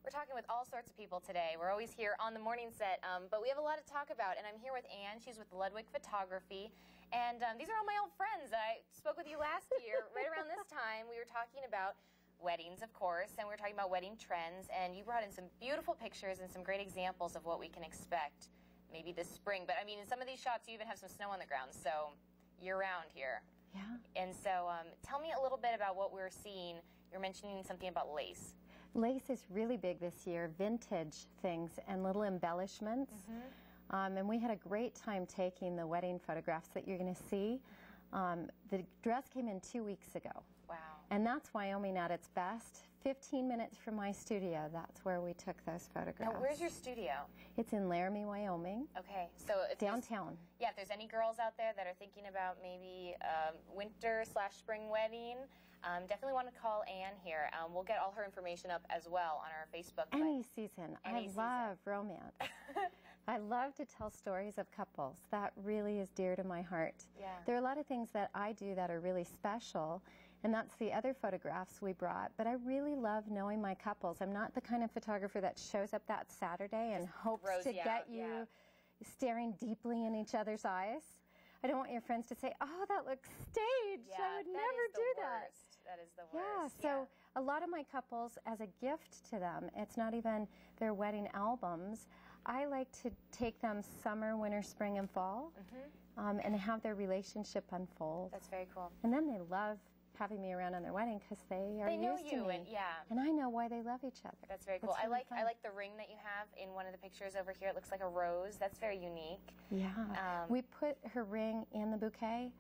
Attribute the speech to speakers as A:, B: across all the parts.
A: We're talking with all sorts of people today. We're always here on the morning set, but we have a lot to talk about. And I'm here with Ann. She's with Ludwig Photography. And these are all my old friends. I spoke with you last year, right around this time. We were talking about weddings, of course, and we were talking about wedding trends. And you brought in some beautiful pictures and some great examples of what we can expect maybe this spring. But I mean, in some of these shots, you even have some snow on the ground, so year-round here.
B: Yeah.
A: And so tell me a little bit about what we're seeing. You're mentioning something about lace.
B: Lace is really big this year, vintage things and little embellishments. And we had a great time taking the wedding photographs that you're going to see. The dress came in 2 weeks ago.
A: Wow.
B: And that's Wyoming at its best. 15 minutes from my studio, that's where we took those photographs.
A: Now, where's your studio?
B: It's in Laramie, Wyoming.
A: Okay, so if
B: downtown.
A: Yeah, if there's any girls out there that are thinking about maybe winter/spring wedding, definitely want to call Ann here. We'll get all her information up as well on our Facebook.
B: Any season. I love romance. I love to tell stories of couples. That really is dear to my heart.
A: Yeah.
B: There are a lot of things that I do that are really special, and that's the other photographs we brought. But I really love knowing my couples. I'm not the kind of photographer that shows up that Saturday and hopes to get you staring deeply in each other's eyes. I don't want your friends to say, oh, that looks staged.
A: Yeah,
B: I would never do that.
A: That is the worst.
B: Yeah, so a lot of my couples, as a gift to them, it's not even their wedding albums. I like to take them summer, winter, spring, and fall and have their relationship unfold.
A: That's very cool.
B: And then they love having me around on their wedding because they are used to me. And I know why they love each other.
A: That's very cool. I like the ring that you have in one of the pictures over here. It looks like a rose. That's very unique.
B: Yeah. We put her ring in the bouquet,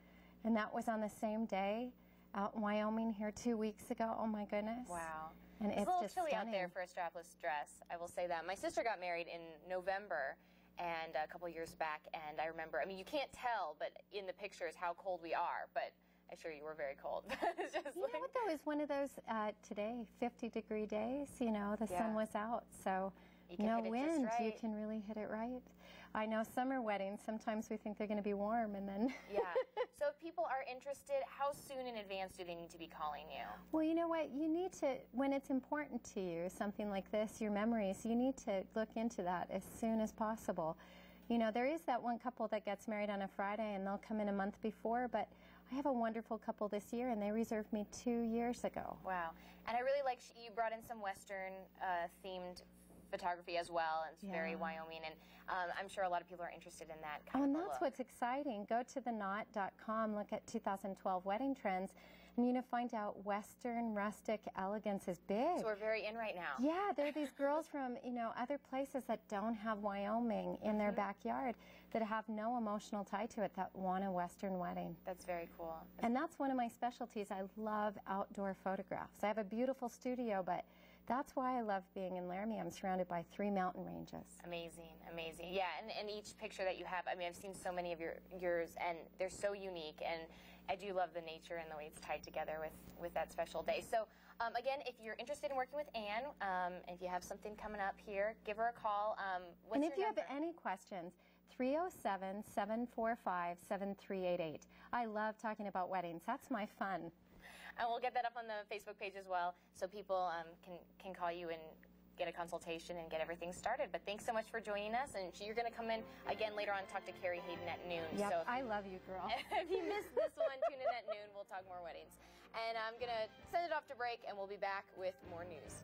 B: and that was on the same day out in Wyoming here 2 weeks ago. Oh my goodness.
A: Wow.
B: And it's
A: a little
B: just
A: chilly
B: stunning
A: out there for a strapless dress. I will say that. My sister got married in November and a couple years back, and I remember, I mean, you can't tell, but in the pictures how cold we are, but I'm sure you were very cold. It's just
B: you know what, though, is one of those today 50-degree days. You know, the sun was out, so no wind. You can really hit it right. I know summer weddings, sometimes we think they're going to be warm, and then
A: yeah. So if people are interested, how soon in advance do they need to be calling you?
B: Well, you know what, you need to, when it's important to you, something like this, your memories, you need to look into that as soon as possible. You know, there is that one couple that gets married on a Friday and they'll come in a month before, but I have a wonderful couple this year and they reserved me 2 years ago.
A: Wow. And I really like you brought in some Western themed photography as well, and it's very Wyoming, and I'm sure a lot of people are interested in that kind
B: and
A: of
B: that's what's exciting. Go to thenot.com, look at 2012 wedding trends, and you're going to find out Western rustic elegance is big.
A: So we're very in right now.
B: Yeah, there are these girls from, you know, other places that don't have Wyoming in their backyard, that have no emotional tie to it, that want a Western wedding.
A: That's very cool.
B: And that's one of my specialties. I love outdoor photographs. I have a beautiful studio, but that's why I love being in Laramie. I'm surrounded by 3 mountain ranges.
A: Amazing, amazing. Yeah, and each picture that you have, I mean, I've seen so many of yours, and they're so unique, and I do love the nature and the way it's tied together with that special day. So, again, if you're interested in working with Ann, if you have something coming up here, give her a call.
B: And if you have any questions, 307-745-7388. I love talking about weddings. That's my fun.
A: And we'll get that up on the Facebook page as well, so people can call you and get a consultation and get everything started. But thanks so much for joining us, and you're going to come in again later on and talk to Carrie Hayden at noon.
B: Yep,
A: so
B: I love you, girl.
A: If you missed this one, tune in at noon. We'll talk more weddings. And I'm going to send it off to break, and we'll be back with more news.